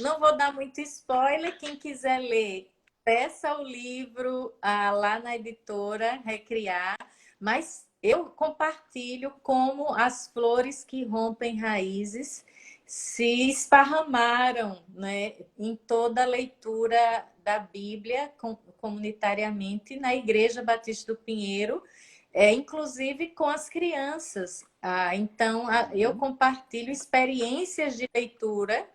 não vou dar muito spoiler, quem quiser ler, peça o livro lá na editora Recriar, mas eu compartilho como as flores que rompem raízes se esparramaram, né, em toda a leitura da Bíblia comunitariamente na Igreja Batista do Pinheiro, inclusive com as crianças. Então, eu compartilho experiências de leitura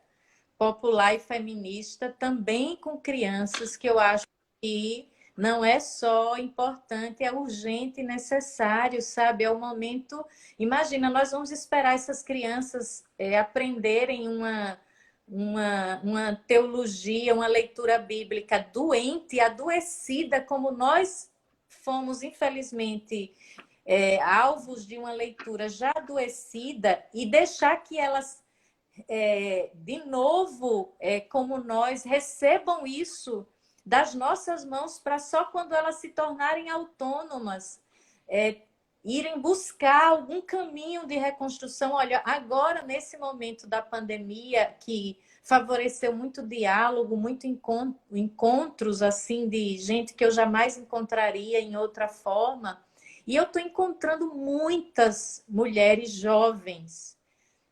popular e feminista também com crianças, que eu acho que não é só importante, é urgente e necessário, sabe? É o momento... Imagina, nós vamos esperar essas crianças aprenderem uma teologia, uma leitura bíblica doente, adoecida, como nós fomos, infelizmente, alvos de uma leitura já adoecida, e deixar que elas, de novo, como nós, recebam isso das nossas mãos para só quando elas se tornarem autônomas, irem buscar algum caminho de reconstrução. Olha, agora, nesse momento da pandemia, que favoreceu muito diálogo, muito encontros assim de gente que eu jamais encontraria em outra forma. E eu estou encontrando muitas mulheres jovens,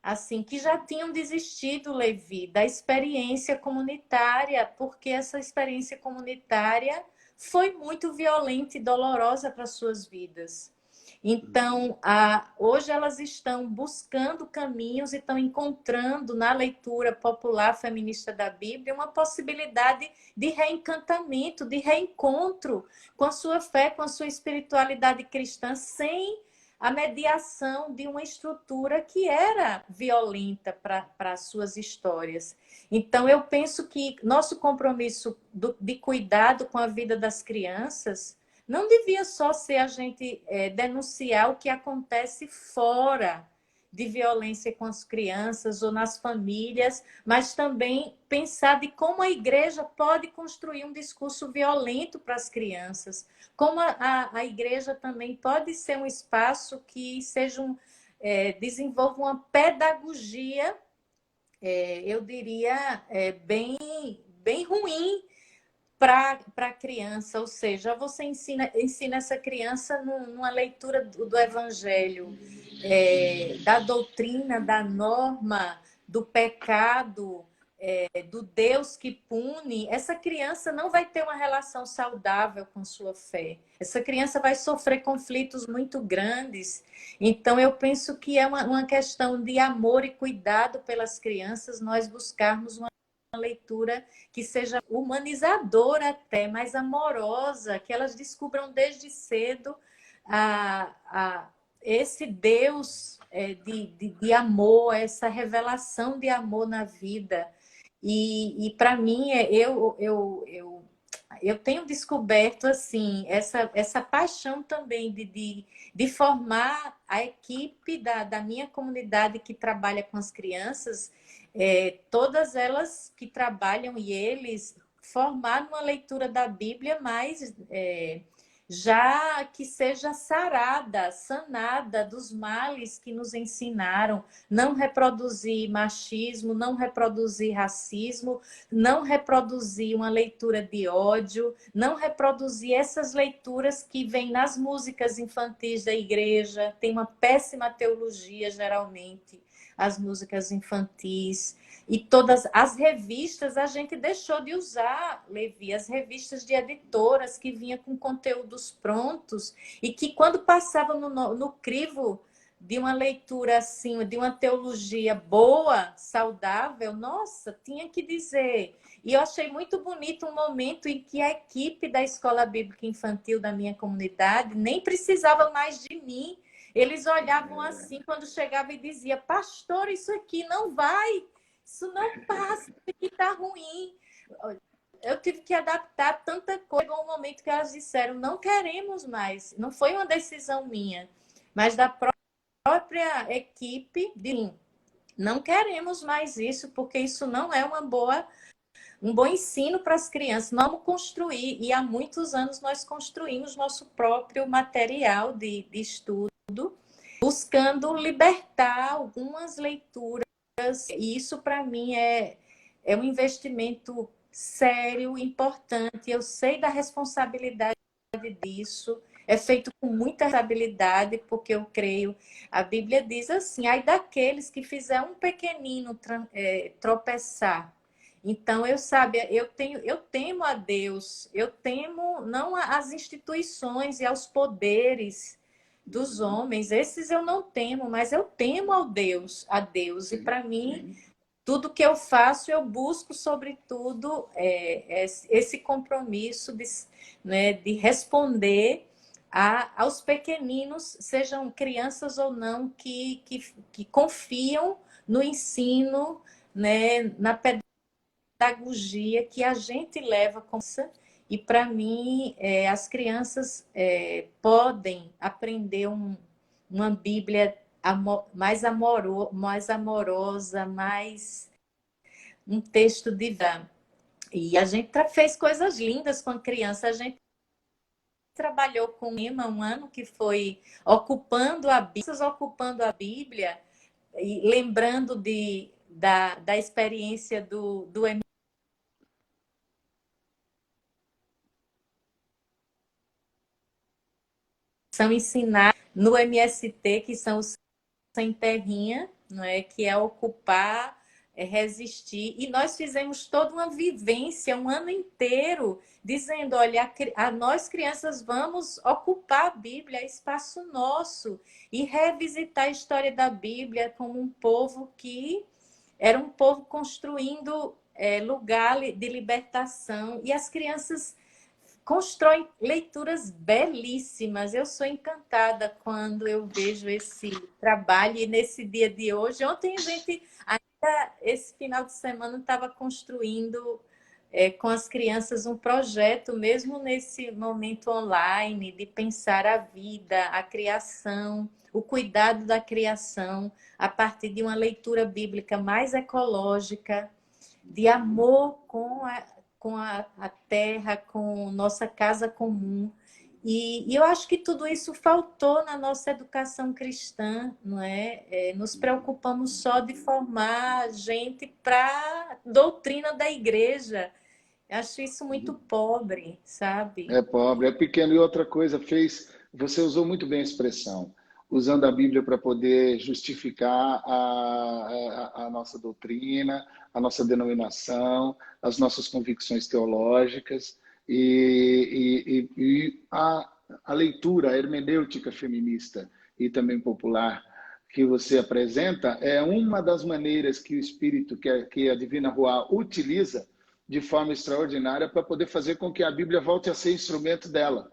assim, que já tinham desistido, Levi, da experiência comunitária, porque essa experiência comunitária foi muito violenta e dolorosa para suas vidas. Então, hoje elas estão buscando caminhos e estão encontrando na leitura popular feminista da Bíblia uma possibilidade de reencantamento, de reencontro com a sua fé, com a sua espiritualidade cristã, sem a mediação de uma estrutura que era violenta para as suas histórias. Então, eu penso que nosso compromisso de cuidado com a vida das crianças não devia só ser a gente denunciar o que acontece fora de violência com as crianças ou nas famílias, mas também pensar de como a igreja pode construir um discurso violento para as crianças, como a igreja também pode ser um espaço que desenvolva uma pedagogia, eu diria, bem ruim para a criança, ou seja, você ensina essa criança numa leitura do Evangelho, da doutrina, da norma, do pecado, do Deus que pune. Essa criança não vai ter uma relação saudável com sua fé. Essa criança vai sofrer conflitos muito grandes. Então, eu penso que é uma questão de amor e cuidado pelas crianças, nós buscarmos uma leitura que seja humanizadora até, mais amorosa, que elas descubram desde cedo esse Deus de amor, essa revelação de amor na vida. E para mim, eu tenho descoberto assim essa paixão também de formar a equipe da minha comunidade que trabalha com as crianças, todas elas que trabalham e eles formar uma leitura da Bíblia mais já que seja sarada, sanada dos males que nos ensinaram, não reproduzir machismo, não reproduzir racismo, não reproduzir uma leitura de ódio, não reproduzir essas leituras que vêm nas músicas infantis da igreja, tem uma péssima teologia geralmente, as músicas infantis, E todas as revistas a gente deixou de usar, Levi, as revistas de editoras que vinha com conteúdos prontos e que quando passavam no crivo de uma leitura assim, de uma teologia boa, saudável, nossa, tinha que dizer. E eu achei muito bonito um momento em que a equipe da Escola Bíblica Infantil da minha comunidade nem precisava mais de mim. Eles olhavam assim quando chegava e dizia: pastor, isso aqui não vai, isso não passa, isso aqui está ruim. Eu tive que adaptar tanta coisa. Chegou um momento que elas disseram: não queremos mais. Não foi uma decisão minha, mas da própria equipe de mim. Não queremos mais isso, porque isso não é um bom ensino para as crianças. Vamos construir, e há muitos anos nós construímos nosso próprio material de estudo, buscando libertar algumas leituras, e isso para mim é um investimento sério, importante. Eu sei da responsabilidade disso, é feito com muita responsabilidade, porque eu creio, a Bíblia diz assim: ai daqueles que fizer um pequenino tropeçar. Então, eu temo a Deus, eu temo não as instituições e aos poderes dos homens, esses eu não temo, mas eu temo a Deus. E para mim, tudo que eu faço, eu busco, sobretudo, esse compromisso né, de responder aos pequeninos, sejam crianças ou não, que confiam no ensino, né, na pedagogia que a gente leva com isso. E, para mim, as crianças podem aprender uma Bíblia mais amorosa, mais um texto divino. E a gente fez coisas lindas com a criança. A gente trabalhou com o Ima um ano que foi ocupando a Bíblia e lembrando da experiência do são ensinar no MST, que são os sem terrinha, não é? Que é ocupar, resistir. E nós fizemos toda uma vivência, um ano inteiro, dizendo: olha, nós crianças vamos ocupar a Bíblia, é espaço nosso, e revisitar a história da Bíblia como um povo que era um povo construindo lugar de libertação. E as crianças constroem leituras belíssimas. Eu sou encantada quando eu vejo esse trabalho. E nesse dia de hoje, ontem a gente, ainda esse final de semana, estava construindo com as crianças um projeto, mesmo nesse momento online, de pensar a vida, a criação, o cuidado da criação, a partir de uma leitura bíblica mais ecológica, de amor com a terra, com nossa casa comum. E eu acho que tudo isso faltou na nossa educação cristã, não é? Nos preocupamos só de formar gente para a doutrina da igreja. Eu acho isso muito pobre, sabe? É pobre, é pequeno. E outra coisa, você usou muito bem a expressão, usando a Bíblia para poder justificar a nossa doutrina, a nossa denominação, as nossas convicções teológicas e a leitura, a hermenêutica feminista e também popular que você apresenta é uma das maneiras que o Espírito, que a Divina Ruá utiliza de forma extraordinária para poder fazer com que a Bíblia volte a ser instrumento dela.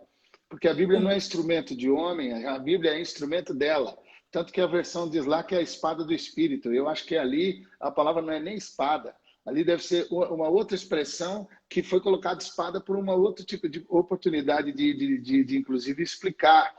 Porque a Bíblia não é instrumento de homem, a Bíblia é instrumento dela. Tanto que a versão diz lá que é a espada do Espírito. Eu acho que ali a palavra não é nem espada. Ali deve ser uma outra expressão que foi colocada espada por um outro tipo de oportunidade de inclusive, explicar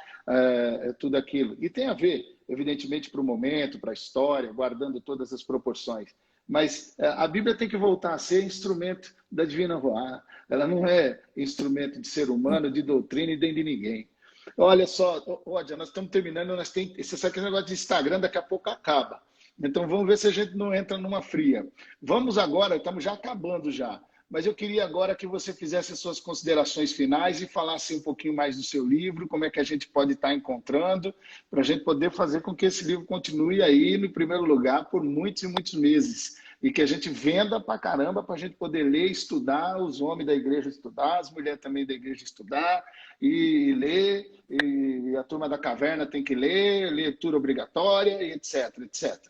tudo aquilo. E tem a ver, evidentemente, para o momento, para a história, guardando todas as proporções. Mas a Bíblia tem que voltar a ser instrumento da Divina Ruá. Ela não é instrumento de ser humano, de doutrina e nem de ninguém. Olha só, Ódia, nós estamos terminando, você sabe que esse negócio de Instagram daqui a pouco acaba. Então vamos ver se a gente não entra numa fria. Vamos agora, estamos já acabando já. Mas eu queria agora que você fizesse as suas considerações finais e falasse um pouquinho mais do seu livro, como é que a gente pode estar encontrando, para a gente poder fazer com que esse livro continue aí no primeiro lugar por muitos e muitos meses. e que a gente venda pra caramba para a gente poder ler, estudar, os homens da igreja estudar, as mulheres também da igreja estudar, e ler, e a turma da caverna tem que ler, leitura obrigatória, e etc, etc.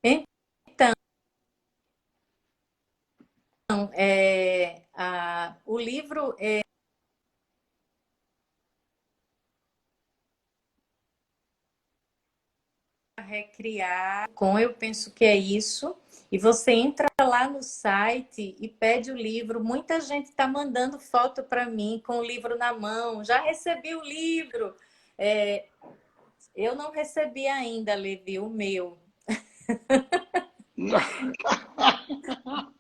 Então, o livro recriar, eu penso que é isso. E você entra lá no site e pede o livro. Muita gente está mandando foto para mim com o livro na mão. Já recebi o livro. Eu não recebi ainda, Levi, o meu.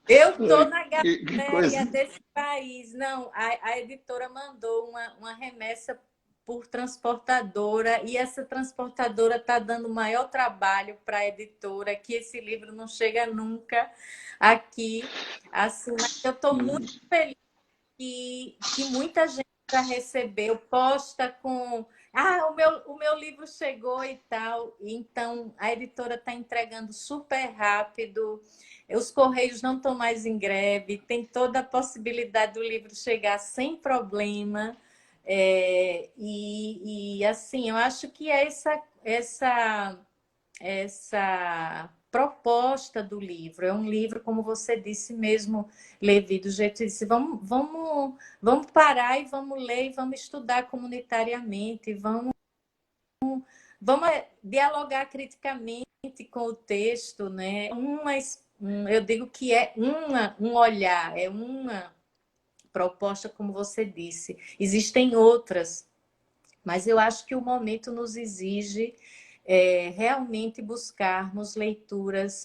Eu estou na Que coisa. galeria desse país. Não, a editora mandou uma remessa por transportadora e essa transportadora está dando maior trabalho para a editora, que esse livro não chega nunca aqui. Assim, mas eu estou muito feliz que muita gente já recebeu, posta com... o meu livro chegou e tal. Então, a editora está entregando super rápido. Os Correios não estão mais em greve. Tem toda a possibilidade do livro chegar sem problema. Assim, eu acho que essa proposta do livro. É um livro, como você disse mesmo, Levi, do jeito que disse, vamos parar e vamos ler e vamos estudar comunitariamente, vamos dialogar criticamente com o texto, né? Eu digo que é um olhar, é uma proposta, como você disse. Existem outras, mas eu acho que o momento nos exige realmente buscarmos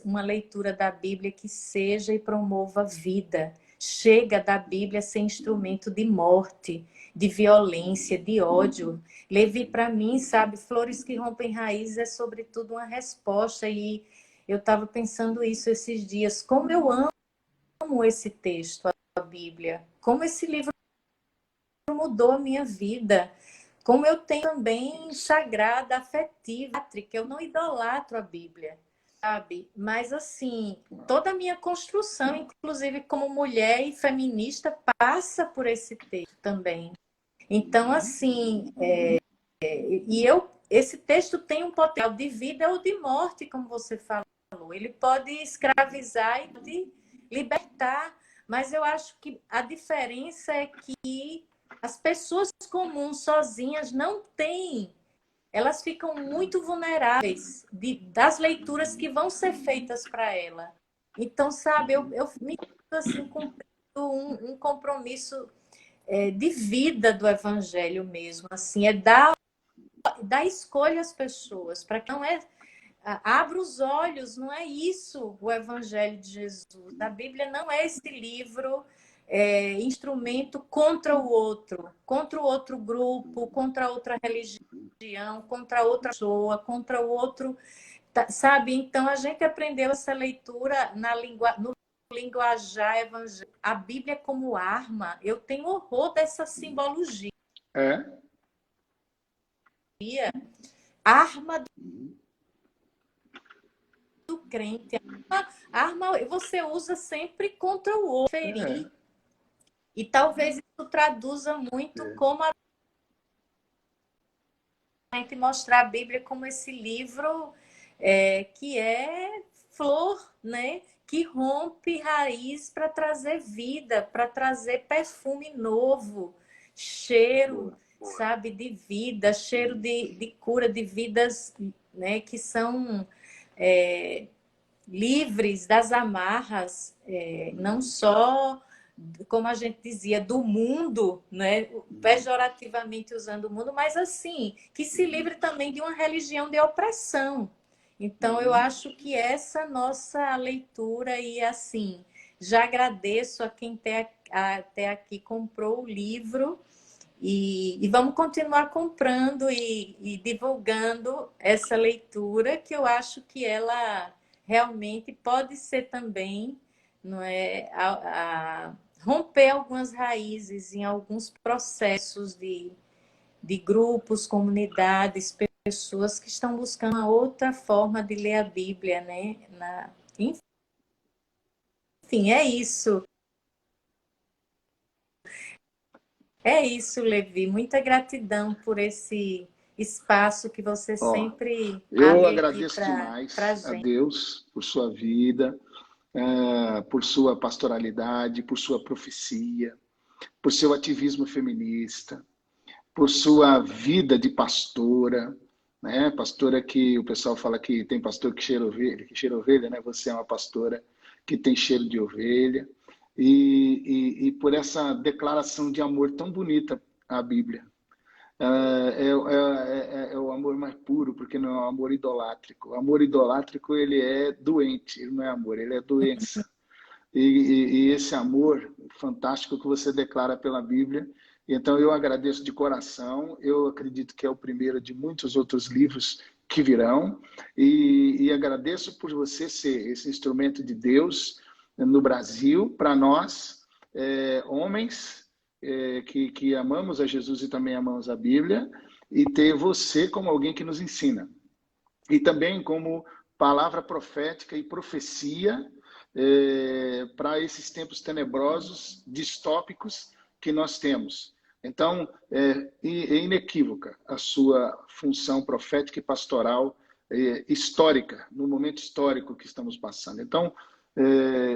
uma leitura da Bíblia que seja e promova vida. Chega da Bíblia ser instrumento de morte, de violência, de ódio. Levi, para mim, sabe, Flores que Rompem Raízes é sobretudo uma resposta, e eu estava pensando isso esses dias. Como eu amo esse texto, a Bíblia. Como esse livro mudou a minha vida. Como eu tenho também sagrada, afetiva, que eu não idolatro a Bíblia, sabe? Mas, assim, toda a minha construção, inclusive como mulher e feminista, passa por esse texto também. Então, assim, esse texto tem um potencial de vida ou de morte, como você falou. Ele pode escravizar e pode libertar, mas eu acho que a diferença é que as pessoas comuns, sozinhas, não têm. Elas ficam muito vulneráveis das leituras que vão ser feitas para ela. Então, sabe, eu me sinto assim, cumprindo um compromisso de vida do Evangelho mesmo. Assim, é dar escolha às pessoas, para que não é... Abra os olhos, não é isso o Evangelho de Jesus. A Bíblia não é esse livro instrumento contra o outro grupo, contra outra religião, contra outra pessoa, contra o outro, sabe? Então a gente aprendeu essa leitura no linguajar evangélico. A Bíblia como arma, eu tenho horror dessa simbologia. Arma do crente. Arma você usa sempre contra o outro, ferir. E talvez isso traduza muito como a gente mostrar a Bíblia como esse livro que é flor, né? Que rompe raiz para trazer vida, para trazer perfume novo, cheiro, sabe, de vida, cheiro de cura, de vidas, né, que são livres das amarras, não só, como a gente dizia, do mundo, né? Pejorativamente usando o mundo, mas assim, que se livre também de uma religião de opressão. Então, eu acho que essa nossa leitura, e assim, já agradeço a quem até aqui comprou o livro, e vamos continuar comprando e divulgando essa leitura, que eu acho que ela realmente pode ser também, não é, romper algumas raízes em alguns processos de grupos, comunidades, pessoas que estão buscando uma outra forma de ler a Bíblia, né? Enfim, é isso. É isso, Levi. Muita gratidão por esse espaço que você Ó, sempre eu abre aqui agradeço para a demais a gente. Deus por sua vida, por sua pastoralidade, por sua profecia, por seu ativismo feminista, por sua vida de pastora, né? Pastora que o pessoal fala que tem pastor que cheira ovelha, né? Você é uma pastora que tem cheiro de ovelha. E por essa declaração de amor tão bonita à Bíblia. É o amor mais puro, porque não é um amor idolátrico. O amor idolátrico, ele é doente, ele não é amor, ele é doença. E esse amor fantástico que você declara pela Bíblia. Então, eu agradeço de coração. Eu acredito que é o primeiro de muitos outros livros que virão. E agradeço por você ser esse instrumento de Deus no Brasil, para nós, homens que amamos a Jesus e também amamos a Bíblia, e ter você como alguém que nos ensina. E também como palavra profética e profecia para esses tempos tenebrosos, distópicos que nós temos. Então, é inequívoca a sua função profética e pastoral histórica, no momento histórico que estamos passando. Então,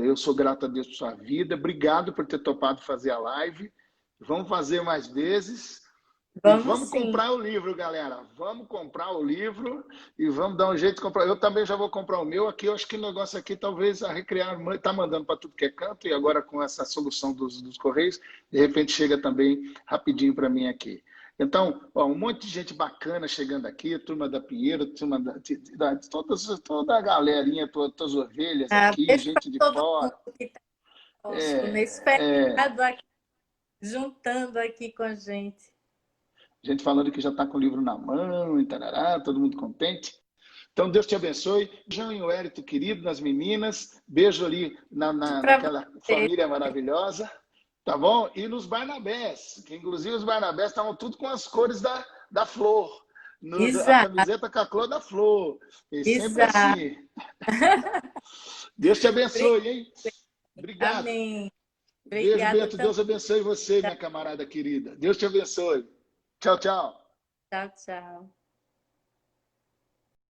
eu sou grato a Deus por sua vida. Obrigado por ter topado fazer a live. Vamos fazer mais vezes. E Vamos vamos sim. comprar o livro, galera. Vamos comprar o livro e vamos dar um jeito de comprar. Eu também já vou comprar o meu aqui. Eu acho que o negócio aqui, talvez a Recriar está mandando para tudo que é canto, e agora com essa solução dos Correios, de repente chega também rapidinho para mim aqui. Então, ó, um monte de gente bacana chegando aqui, turma da Pinheiro, turma toda a galerinha, todas as ovelhas aqui, Beijo para gente de todo mundo fora. que está conosco nesse É, é, feriado aqui, juntando aqui com a gente. gente falando que já está com o livro na mão, e tarará, todo mundo contente. Então, Deus te abençoe. Beijão em Wérito, querido, nas meninas. Beijo ali Para naquela você. família maravilhosa. Tá bom? E nos Barnabés, que inclusive os Barnabés estavam tudo com as cores da flor. A Exato, camiseta com a cor da flor. E sempre exato. assim. Deus te abençoe, hein? Obrigado. Amém. Beijo, Obrigada Bento. também. Deus abençoe você, minha camarada querida. Deus te abençoe. Tchau, tchau. Tchau, tchau.